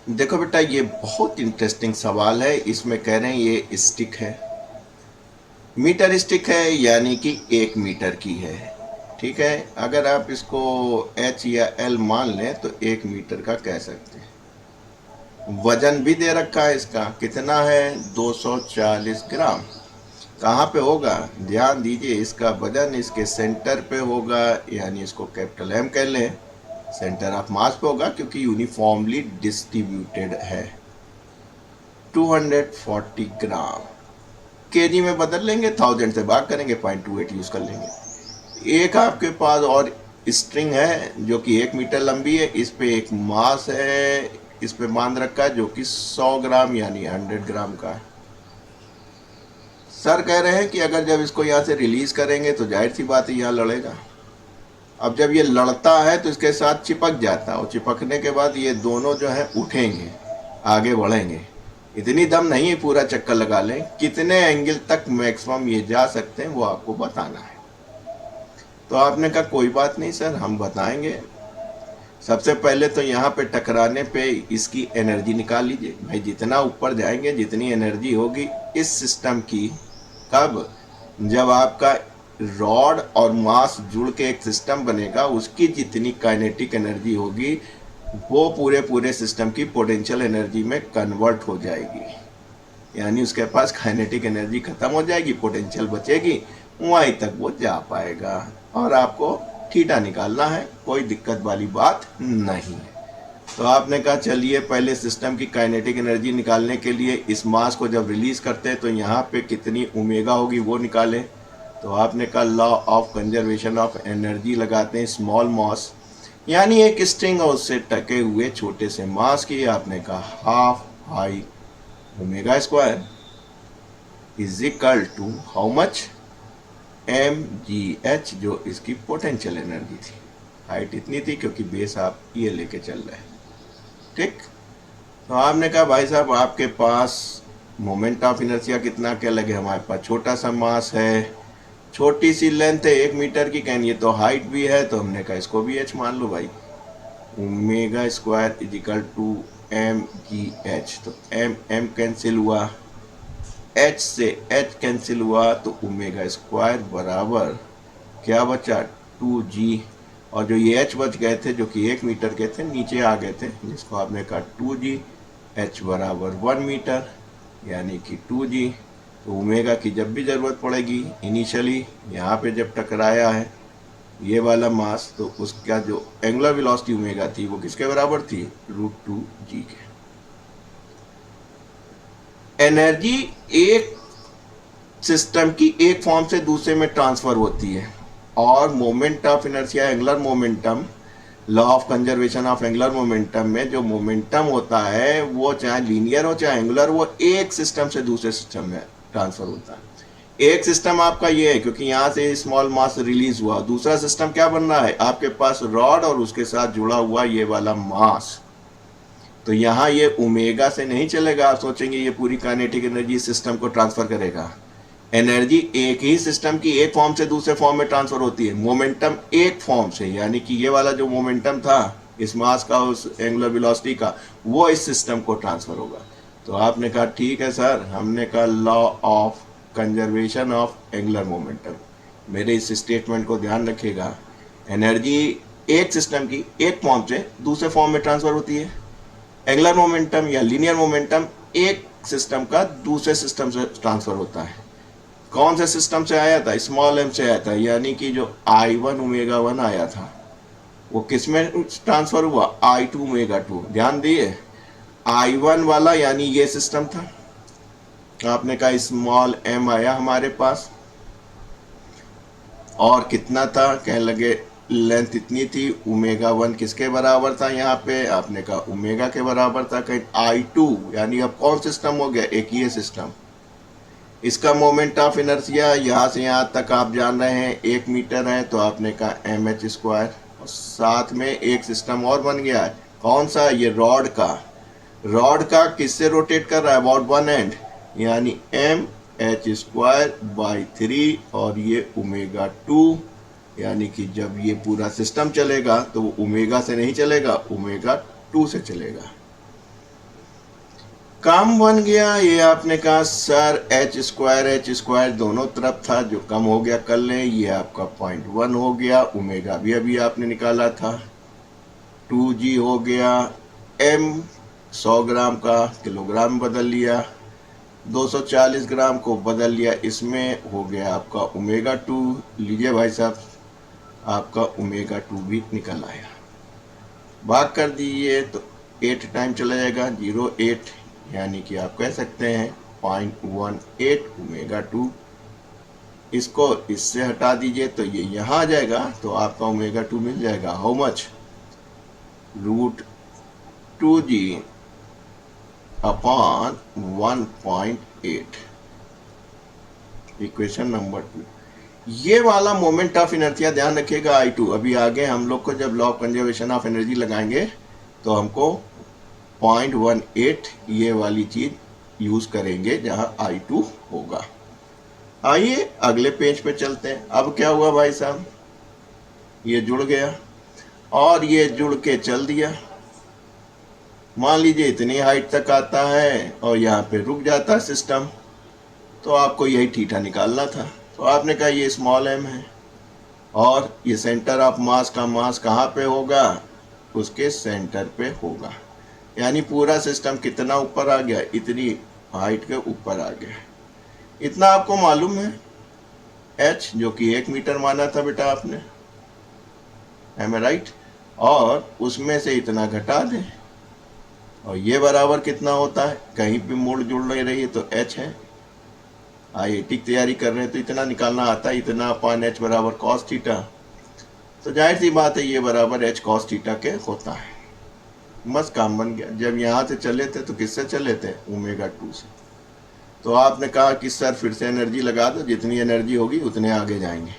देखो बेटा, ये बहुत इंटरेस्टिंग सवाल है। इसमें कह रहे हैं ये स्टिक है, मीटर स्टिक है, यानी कि 1 मीटर की है। ठीक है, अगर आप इसको एच या एल मान लें तो 1 मीटर का कह सकते हैं। वजन भी दे रखा है इसका, कितना है? 240 ग्राम। कहाँ पे होगा? ध्यान दीजिए, इसका वजन इसके सेंटर पे होगा, यानी इसको कैपिटल एम कह लें। सेंटर ऑफ मास पे होगा क्योंकि यूनिफॉर्मली डिस्ट्रीब्यूटेड है। 240 ग्राम केजी में बदल लेंगे, 1000 से भाग करेंगे, 0.28 यूज कर लेंगे। एक आपके पास और स्ट्रिंग है जो कि 1 मीटर लंबी है, इस पे एक मास है, इस पे मान रखा है जो कि 100 ग्राम यानी 100 ग्राम का है। सर कह रहे हैं कि अगर जब इसको यहाँ से रिलीज करेंगे तो जाहिर सी बात है यहाँ लड़ेगा। अब जब ये लड़ता है तो इसके साथ चिपक जाता है, और चिपकने के बाद ये दोनों जो है उठेंगे, आगे बढ़ेंगे। इतनी दम नहीं है पूरा चक्कर लगा लें, कितने एंगल तक मैक्सिमम ये जा सकते हैं वो आपको बताना है। तो आपने कहा कोई बात नहीं सर, हम बताएंगे। सबसे पहले तो यहाँ पे टकराने पे इसकी एनर्जी निकाल लीजिए भाई। जितना ऊपर जाएंगे जितनी एनर्जी होगी इस सिस्टम की, कब? जब आपका रॉड और मास जुड़ के एक सिस्टम बनेगा, उसकी जितनी काइनेटिक एनर्जी होगी वो पूरे पूरे सिस्टम की पोटेंशियल एनर्जी में कन्वर्ट हो जाएगी। यानी उसके पास काइनेटिक एनर्जी खत्म हो जाएगी, पोटेंशियल बचेगी, वहीं तक वो जा पाएगा। और आपको थीटा निकालना है, कोई दिक्कत वाली बात नहीं है। तो आपने कहा चलिए पहले सिस्टम की काइनेटिक एनर्जी निकालने के लिए इस मास को जब रिलीज करते हैं तो यहाँ पे कितनी ओमेगा होगी वो निकालें। तो आपने कहा law of conservation of energy लगाते हैं, स्मॉल मास यानी एक स्ट्रिंग और उससे टके हुए छोटे से मास की। आपने कहा half I omega square is equal to how much? M G H, जो इसकी पोटेंशियल एनर्जी थी। हाइट इतनी थी क्योंकि बेस आप ये लेके चल रहे हैं। ठीक, तो आपने कहा भाई साहब आपके पास मोमेंट ऑफ इनर्शिया कितना क्या लगे? हमारे पास छोटा सा मास है, छोटी सी लेंथ है 1 मीटर की, कहन ये तो हाइट भी है, तो हमने कहा इसको भी एच मान लो भाई। Omega square is equal to M G H. तो एम एम कैंसिल हुआ, एच से एच कैंसिल हुआ, तो ओमेगा स्क्वायर बराबर क्या बचा? 2g। और जो ये एच बच गए थे जो कि 1 मीटर के थे, नीचे आ गए थे, जिसको आपने कहा 2g। एच बराबर 1 मीटर यानी कि 2g। तो ओमेगा की जब भी ज़रूरत पड़ेगी, इनिशियली यहाँ पे जब टकराया है ये वाला मास, तो उसका जो एंगुलर वेलोसिटी ओमेगा थी वो किसके बराबर थी? √2g के। एनर्जी एक सिस्टम की एक फॉर्म से दूसरे में ट्रांसफर होती है, और moment of inertia, angular momentum, law of conservation of angular momentum में जो मोमेंटम होता है वो चाहे लीनियर हो चाहे एंगुलर, वो एक सिस्टम से दूसरे सिस्टम में ट्रांसफर होता है। एक सिस्टम आपका ये है क्योंकि यहाँ से स्मॉल मास रिलीज हुआ, दूसरा सिस्टम क्या बन रहा है? आपके पास रॉड और उसके साथ जुड़ा हुआ ये वाला मास। तो यहाँ ये ओमेगा से नहीं चलेगा। आप सोचेंगे ये पूरी काइनेटिक एनर्जी सिस्टम को ट्रांसफर करेगा। एनर्जी एक ही सिस्टम की एक फॉर्म से दूसरे फॉर्म में ट्रांसफर होती है, मोमेंटम एक फॉर्म से, यानी कि ये वाला जो मोमेंटम था इस मास का, उस एंगुलर वेलोसिटी का, वो इस सिस्टम को ट्रांसफर होगा। तो आपने कहा ठीक है सर। हमने कहा law of conservation of angular momentum. मेरे इस स्टेटमेंट को ध्यान रखिएगा, एनर्जी एक सिस्टम की एक फॉर्म से दूसरे फॉर्म में ट्रांसफर होती है। एंगुलर मोमेंटम या लीनियर मोमेंटम एक सिस्टम का दूसरे सिस्टम से ट्रांसफर होता है। कौन से सिस्टम से आया था? स्मॉल एम से आया था, यानी कि जो I1 ओमेगा 1 आया था वो किस में ट्रांसफर हुआ? I2 omega 2। ध्यान दिए, I1 वाला यानी ये सिस्टम था, आपने कहा स्मॉल एम आया हमारे पास, और कितना था? कहने लगे लेंथ इतनी थी, ओमेगा 1 किसके बराबर था? यहाँ पे आपने कहा ओमेगा के बराबर था। कहीं I2 यानी अब कौन सिस्टम हो गया? एक ये सिस्टम। इसका मोमेंट ऑफ इनर्शिया यहाँ से यहाँ तक आप जान रहे हैं 1 मीटर है, तो आपने कहा एम एच स्क्वायर। और साथ में एक सिस्टम और बन गया है, कौन सा? ये रॉड का। रॉड का किससे रोटेट कर रहा है? अबाउट वन एंड, यानी एम एच स्क्वायर बाई 3, और ये ओमेगा 2, यानी कि जब ये पूरा सिस्टम चलेगा तो वो ओमेगा से नहीं चलेगा, ओमेगा 2 से चलेगा। काम बन गया। ये आपने कहा सर एच स्क्वायर दोनों तरफ था जो कम हो गया कर लें, ये आपका 0.1 हो गया। ओमेगा भी अभी आपने निकाला था, 2g हो गया। m 100 ग्राम का किलोग्राम बदल लिया, 240 ग्राम को बदल लिया, इसमें हो गया आपका ओमेगा 2। लीजिए भाई साहब, आपका ओमेगा 2 भी निकल आया। भाग कर दीजिए तो 8 टाइम चला जाएगा, 0.8, यानी कि आप कह सकते हैं 0.18 ओमेगा 2। इसको इससे हटा दीजिए तो ये यहाँ आ जाएगा, तो आपका ओमेगा 2 मिल जाएगा। How much? √2g upon 1.8। Equation number 2। ये वाला मोमेंट ऑफ इनर्शिया ध्यान रखिएगा I2। अभी आगे हम लोग को जब law of conservation of energy लगाएंगे तो हमको 0.18 ये वाली चीज यूज करेंगे जहां I2 होगा। आइए अगले पेज पे चलते हैं। अब क्या हुआ भाई साहब, ये जुड़ गया और ये जुड़ के चल दिया। मान लीजिए इतनी हाइट तक आता है और यहाँ पे रुक जाता है सिस्टम, तो आपको यही थीटा निकालना था। तो आपने कहा ये स्मॉल m है और ये सेंटर ऑफ मास का मास कहाँ पे होगा, उसके सेंटर पे होगा। यानी पूरा सिस्टम कितना ऊपर आ गया, इतनी हाइट के ऊपर आ गया। इतना आपको मालूम है h, जो कि 1 मीटर माना था बेटा आपने, एम आई राइट? और उसमें से इतना घटा दें और ये बराबर कितना होता है, कहीं भी मूल जुड़ नहीं रही है तो h है। IIT की तैयारी कर रहे हैं तो इतना निकालना आता है, इतना अपॉन h बराबर कॉस थीटा। तो जाहिर सी बात है ये बराबर h कॉस थीटा के होता है। बस काम बन गया। जब यहाँ से चले थे तो किससे चले थे, ओमेगा 2 से। तो आपने कहा कि सर फिर से एनर्जी लगा दो, जितनी एनर्जी होगी उतने आगे जाएंगे।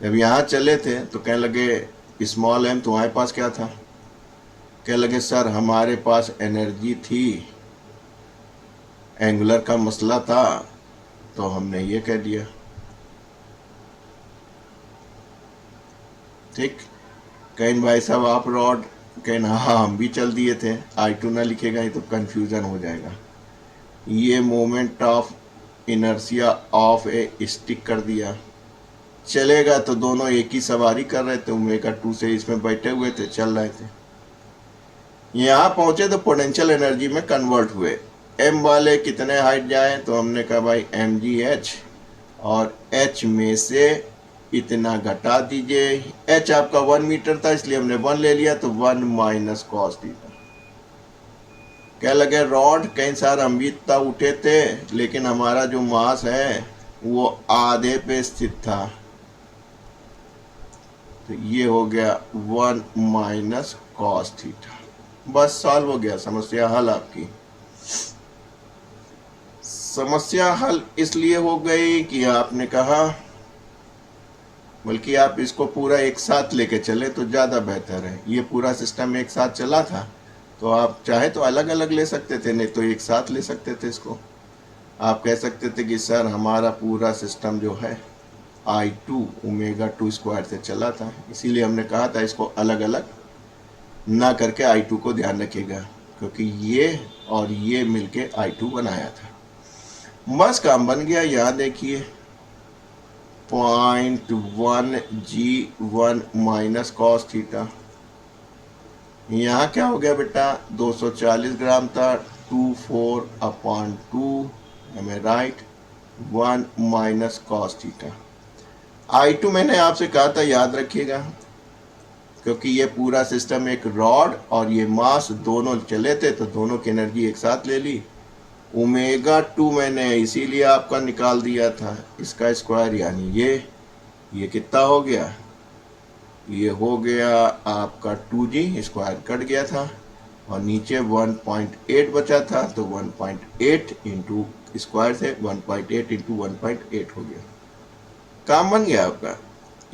जब यहाँ चले थे तो कहने लगे स्मॉल m, तुम्हारे पास क्या था? कहने लगे सर हमारे पास एनर्जी थी, एंगुलर का मसला था, तो हमने ये कह दिया। ठीक, कहीं भाई साहब आप रॉड, कहीं हाँ हम भी चल दिए थे। I2 ना लिखेगा ये तो कंफ्यूजन हो जाएगा। ये moment of inertia of A stick कर दिया। चलेगा तो दोनों एक ही सवारी कर रहे थे, ओमेगा 2 से इसमें बैठे हुए थे, चल रहे थे। यहाँ पहुंचे तो पोटेंशियल एनर्जी में कन्वर्ट हुए। m वाले कितने हाइट जाए, तो हमने कहा भाई mgh, और h में से इतना घटा दीजिए। h आपका 1 मीटर था इसलिए हमने 1 ले लिया, तो 1 माइनस कॉस थीटा। क्या लगे रॉड, कहीं सार हम भी इतना उठे थे लेकिन हमारा जो मास है वो आधे पे स्थित था, तो ये हो गया 1 माइनस कॉस थीटा। बस सॉल्व हो गया, समस्या हल आपकी। समस्या हल इसलिए हो गई कि आपने कहा, बल्कि आप इसको पूरा एक साथ लेके चले तो ज़्यादा बेहतर है। ये पूरा सिस्टम एक साथ चला था, तो आप चाहे तो अलग अलग ले सकते थे, नहीं तो एक साथ ले सकते थे इसको। आप कह सकते थे कि सर हमारा पूरा सिस्टम जो है I2 ओमेगा 2 स्क्वायर से चला था, इसीलिए हमने कहा था इसको अलग अलग ना करके I2 को ध्यान रखिएगा, क्योंकि ये और ये मिलके I2 बनाया था। बस काम बन गया। यहाँ देखिए 0.1g1 माइनस कॉस थीटा। यहाँ क्या हो गया बेटा, 240 ग्राम था, 24/2, हमें right, 1 minus cos theta. I2 मैंने आपसे कहा था याद रखिएगा, क्योंकि ये पूरा सिस्टम एक रॉड और ये मास दोनों चले थे तो दोनों की एनर्जी एक साथ ले ली। ओमेगा 2 मैंने इसीलिए आपका निकाल दिया था, इसका स्क्वायर, यानी ये कितना हो गया, ये हो गया आपका 2g, स्क्वायर कट गया था और नीचे 1.8 बचा था, तो 1.8 इंटू स्क्वायर से 1.8 इंटू 1.8 हो गया। काम बन गया आपका।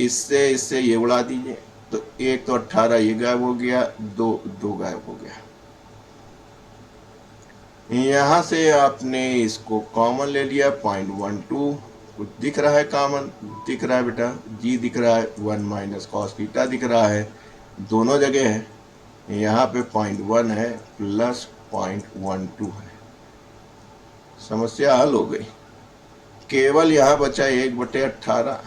इससे ये उड़ा दीजिए, तो एक तो 18 ये गायब हो गया, दो गायब हो गया। यहाँ से आपने इसको कॉमन ले लिया, 0.12 कुछ दिख रहा है, कॉमन दिख रहा है बेटा, जी दिख रहा है, 1 माइनस कॉस थीटा दिख रहा है, दोनों जगह है। यहाँ पे 0.1 है प्लस 0.12 है, समस्या हल हो गई। केवल यहाँ बचा 1/18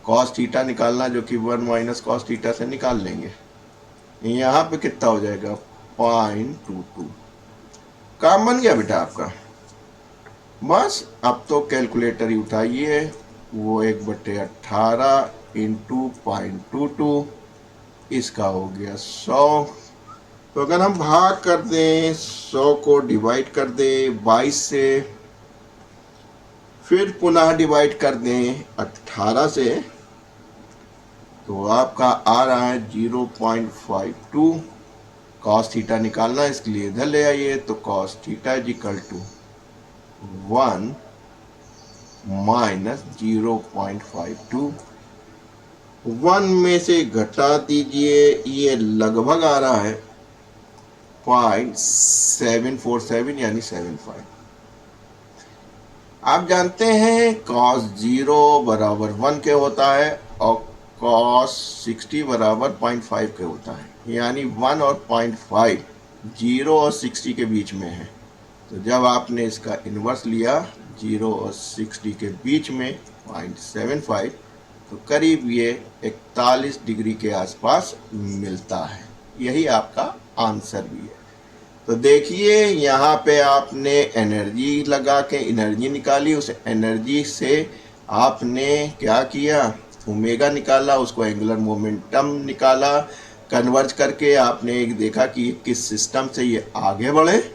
कॉस थीटा निकालना, जो कि 1 माइनस कॉस थीटा से निकाल लेंगे। यहाँ पे कितना हो जाएगा 0.22। काम बन गया बेटा आपका। बस अब तो कैलकुलेटर ही उठाइए, वो 1/18 इंटू 0.22, इसका हो गया 100। तो अगर हम भाग कर दें 100 को डिवाइड कर दें 22 से, फिर पुनः डिवाइड कर दें 18 से, तो आपका आ रहा है 0.52। कॉस थीटा निकालना है, इसके लिए इधर ले आइए। तो cos theta is equal to 1 minus 0.52। 1 में से घटा दीजिए, ये लगभग आ रहा है 0.747 यानी 75। आप जानते हैं cos 0 बराबर 1 के होता है और cos 60 बराबर 0.5 के होता है, यानी 1 और 0.5 0 और 60 के बीच में है। तो जब आपने इसका इन्वर्स लिया 0 और 60 के बीच में 0.75, तो करीब ये 41 डिग्री के आसपास मिलता है। यही आपका आंसर भी है। तो देखिए यहाँ पे आपने एनर्जी लगा के एनर्जी निकाली, उस एनर्जी से आपने क्या किया, ओमेगा निकाला, उसको एंगुलर मोमेंटम निकाला, कन्वर्ज करके आपने एक देखा कि किस सिस्टम से ये आगे बढ़े,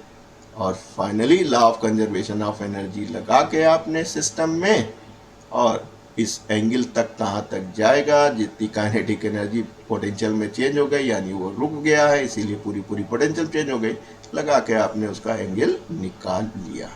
और finally law of conservation of energy लगा के आपने सिस्टम में, और इस एंगल तक कहाँ तक जाएगा, जितनी काइनेटिक एनर्जी पोटेंशियल में चेंज हो गई, यानी वो रुक गया है, इसीलिए पूरी पोटेंशियल चेंज हो गई, लगा के आपने उसका एंगल निकाल लिया।